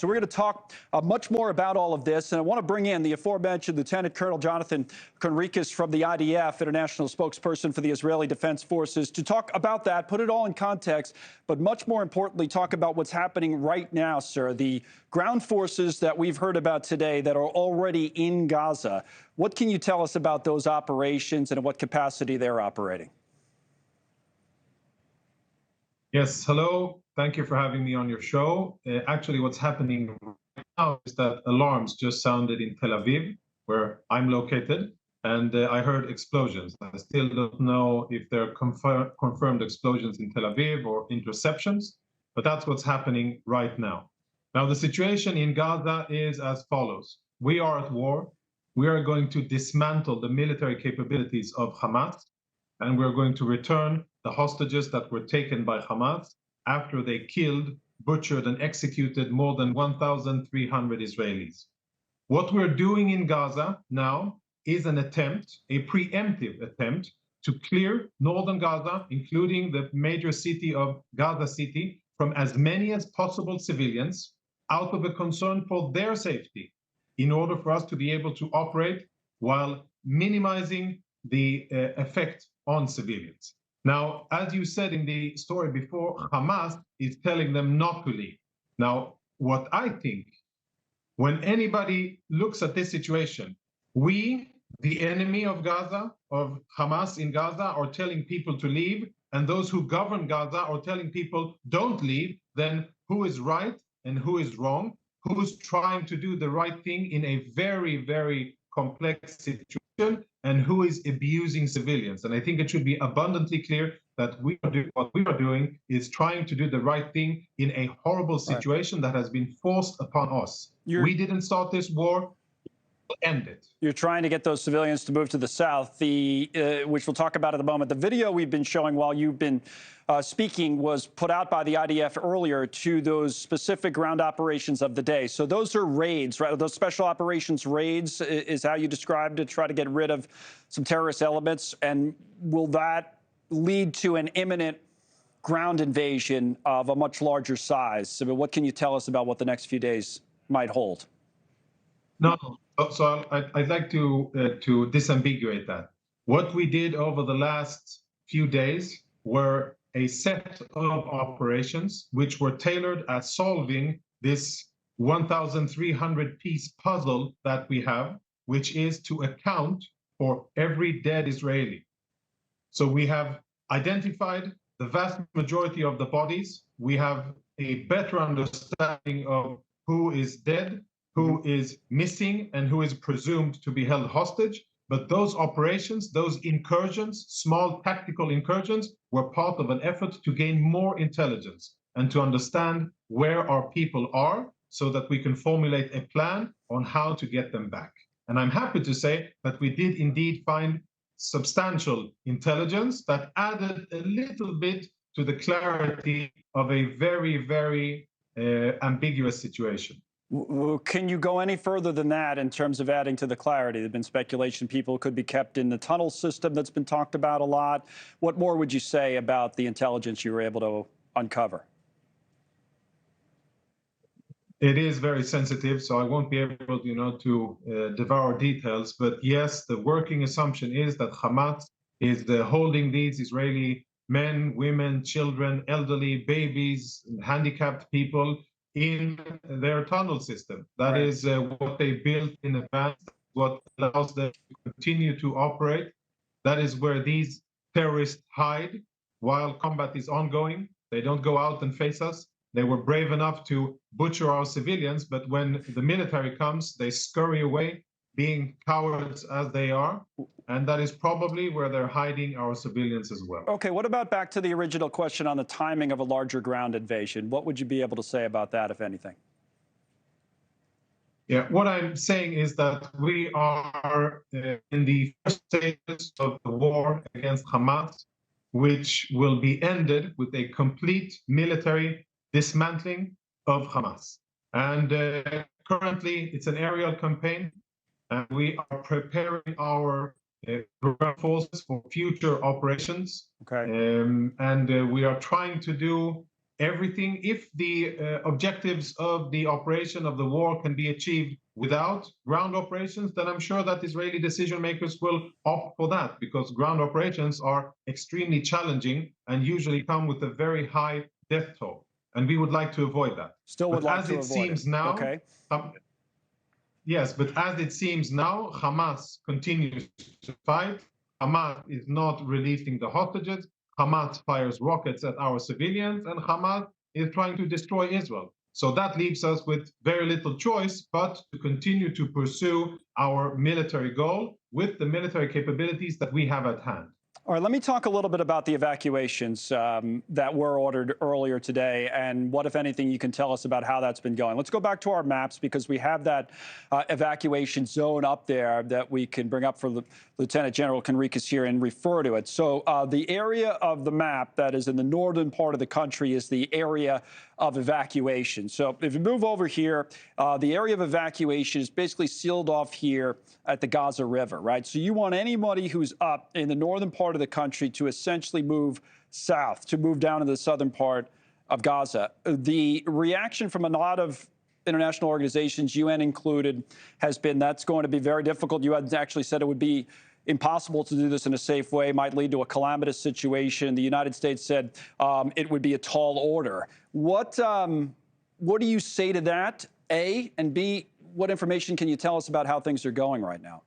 So we're going to talk much more about all of this. And I want to bring in the aforementioned Lieutenant Colonel Jonathan Conricus from the IDF, International Spokesperson for the Israeli Defense Forces, to talk about that, put it all in context, but much more importantly, talk about what's happening right now, sir. The ground forces that we've heard about today that are already in Gaza. What can you tell us about those operations and at what capacity they're operating? Yes, hello. Thank you for having me on your show. Actually, what's happening right now is that alarms just sounded in Tel Aviv, where I'm located, and I heard explosions. I still don't know if they're confirmed explosions in Tel Aviv or interceptions, but that's what's happening right now. Now, the situation in Gaza is as follows. We are at war. We are going to dismantle the military capabilities of Hamas, and we're going to return the hostages that were taken by Hamas after they killed, butchered, and executed more than 1,300 Israelis. What we're doing in Gaza now is an attempt, a preemptive attempt, to clear northern Gaza, including the major city of Gaza City, from as many as possible civilians out of a concern for their safety, in order for us to be able to operate while minimizing the effect on civilians. Now, as you said in the story before, Hamas is telling them not to leave. Now, what I think, when anybody looks at this situation, we, the enemy of Gaza, of Hamas in Gaza, are telling people to leave, and those who govern Gaza are telling people don't leave, then who is right and who is wrong? Who's trying to do the right thing in a very, very complex situation, and who is abusing civilians? And I think it should be abundantly clear that what we are doing is trying to do the right thing in a horrible situation that has been forced upon us. We didn't start this war. We'll end it. You're trying to get those civilians to move to the south, which we'll talk about in a moment. The video we've been showing while you've been speaking was put out by the IDF earlier to those specific ground operations of the day. So those are raids, right? Those special operations raids is how you described to try to get rid of some terrorist elements. And will that lead to an imminent ground invasion of a much larger size? So what can you tell us about what the next few days might hold? No, so I'd like to disambiguate that. What we did over the last few days were a set of operations which were tailored at solving this 1,300-piece puzzle that we have, which is to account for every dead Israeli. So we have identified the vast majority of the bodies. We have a better understanding of who is dead, who is missing, and who is presumed to be held hostage. But those operations, those incursions, small tactical incursions, were part of an effort to gain more intelligence and to understand where our people are so that we can formulate a plan on how to get them back. And I'm happy to say that we did indeed find substantial intelligence that added a little bit to the clarity of a very, very ambiguous situation. Can you go any further than that in terms of adding to the clarity? There's been speculation people could be kept in the tunnel system that's been talked about a lot. What more would you say about the intelligence you were able to uncover? It is very sensitive, so I won't be able, to devour details. But yes, the working assumption is that Hamas is holding these Israeli men, women, children, elderly, babies, handicapped people in their tunnel system. That is what they built in advance, what allows them to continue to operate. That is where these terrorists hide while combat is ongoing. They don't go out and face us. They were brave enough to butcher our civilians, but when the military comes, they scurry away, being cowards as they are. And that is probably where they're hiding our civilians as well. Okay, what about back to the original question on the timing of a larger ground invasion? What would you be able to say about that, if anything? Yeah, what I'm saying is that we are in the first stages of the war against Hamas, which will be ended with a complete military dismantling of Hamas. And currently, it's an aerial campaign, and we are preparing our ground forces for future operations. Okay. And we are trying to do everything. If the objectives of the operation of the war can be achieved without ground operations, then I'm sure that Israeli decision makers will opt for that, because ground operations are extremely challenging and usually come with a very high death toll. And we would like to avoid that. Still would like as to it avoid seems it. now, Okay. yes, but as it seems now, Hamas continues to fight. Hamas is not releasing the hostages. Hamas fires rockets at our civilians, and Hamas is trying to destroy Israel. So that leaves us with very little choice but to continue to pursue our military goal with the military capabilities that we have at hand. All right, let me talk a little bit about the evacuations that were ordered earlier today and what, if anything, you can tell us about how that's been going. Let's go back to our maps because we have that evacuation zone up there that we can bring up for Lieutenant General Conricus here and refer to it. So the area of the map that is in the northern part of the country is the area of evacuation. So if you move over here, the area of evacuation is basically sealed off here at the Gaza River, right? So you want anybody who's up in the northern part of the country to essentially move south, to move down to the southern part of Gaza. The reaction from a lot of international organizations, UN included, has been that's going to be very difficult. You had actually said it would be impossible to do this in a safe way, might lead to a calamitous situation. The United States said it would be a tall order. What do you say to that, A? And B, what information can you tell us about how things are going right now?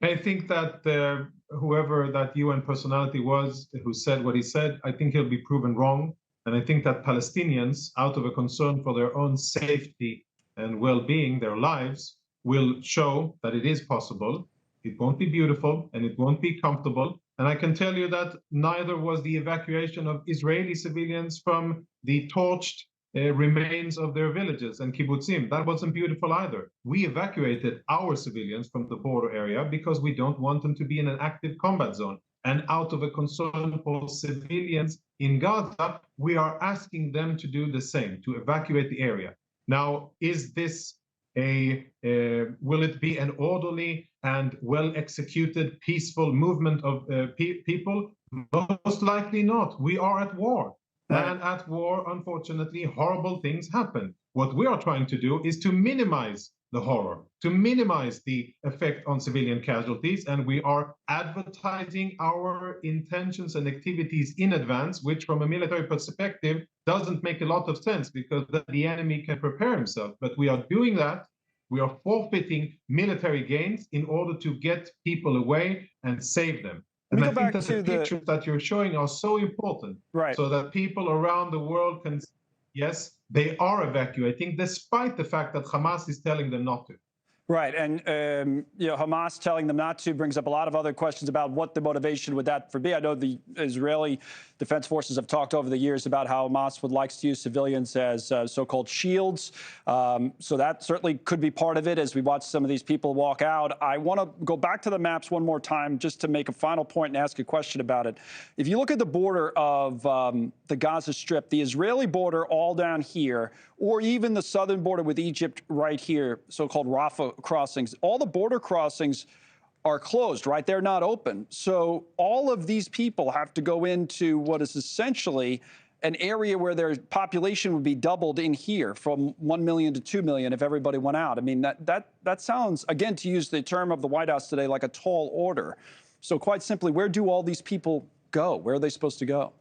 I think that whoever that UN personality was who said what he said, I think he'll be proven wrong. And I think that Palestinians, out of a concern for their own safety and well-being, their lives, will show that it is possible. It won't be beautiful and it won't be comfortable. And I can tell you that neither was the evacuation of Israeli civilians from the torched remains of their villages and kibbutzim. That wasn't beautiful either. We evacuated our civilians from the border area because we don't want them to be in an active combat zone. And out of a concern for civilians in Gaza, we are asking them to do the same, to evacuate the area. Now, is this will it be an orderly and well-executed, peaceful movement of people? Most likely not. We are at war. Right. And at war, unfortunately, horrible things happen. What we are trying to do is to minimize the horror, to minimize the effect on civilian casualties. And we are advertising our intentions and activities in advance, which from a military perspective doesn't make a lot of sense because the enemy can prepare himself. But we are doing that. We are forfeiting military gains in order to get people away and save them. And I think that the pictures that you're showing are so important, right? So that people around the world can, yes, they are evacuating despite the fact that Hamas is telling them not to. Right, and Hamas telling them not to brings up a lot of other questions about what the motivation would that for be. I know the Israeli Defense Forces have talked over the years about how Hamas would like to use civilians as so-called shields. So that certainly could be part of it as we watch some of these people walk out. I want to go back to the maps one more time just to make a final point and ask a question about it. If you look at the border of the Gaza Strip, the Israeli border all down here, or even the southern border with Egypt right here, so-called Rafah crossings, all the border crossings are closed, right? They're not open. So all of these people have to go into what is essentially an area where their population would be doubled in here from 1 million to 2 million if everybody went out. I mean, that sounds, again, to use the term of the White House today, like a tall order. So quite simply, where do all these people go? Where are they supposed to go?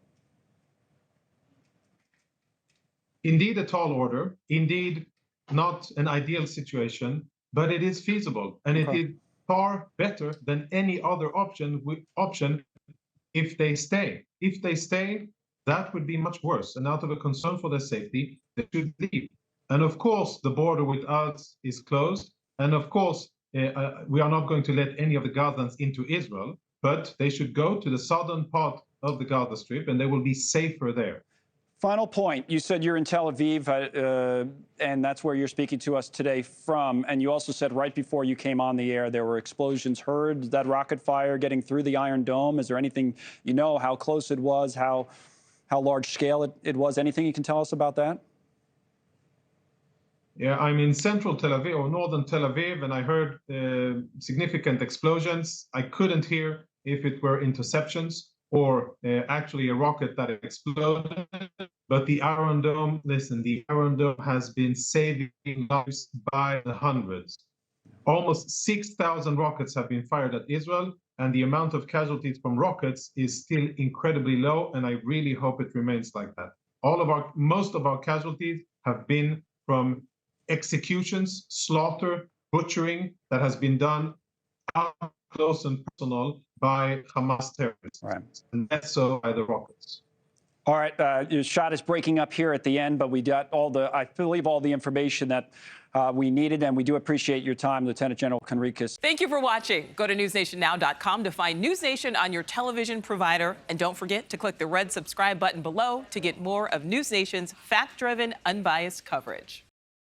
Indeed, a tall order. Indeed, not an ideal situation, but it is feasible. And it is far better than any other option if they stay. If they stay, that would be much worse. And out of a concern for their safety, they should leave. And of course, the border with us is closed. And of course, we are not going to let any of the Gazans into Israel, but they should go to the southern part of the Gaza Strip and they will be safer there. Final point. You said you're in Tel Aviv, and that's where you're speaking to us today from. And you also said right before you came on the air, there were explosions heard. That rocket fire getting through the Iron Dome. Is there anything, you know, how close it was, how large scale it was? Anything you can tell us about that? Yeah, I'm in central Tel Aviv or northern Tel Aviv, and I heard significant explosions. I couldn't hear if it were interceptions or actually a rocket that exploded. But the Iron Dome, listen, the Iron Dome has been saving lives by the hundreds. Almost 6,000 rockets have been fired at Israel, and the amount of casualties from rockets is still incredibly low, and I really hope it remains like that. Most of our casualties have been from executions, slaughter, butchering that has been done up close and personal by Hamas terrorists, Right. and that's so by the rockets. All right, your shot is breaking up here at the end, but we got I believe all the information that we needed, and we do appreciate your time, Lieutenant General Conricus. Thank you for watching. Go to newsnationnow.com to find News Nation on your television provider, and don't forget to click the red subscribe button below to get more of News Nation's fact-driven, unbiased coverage.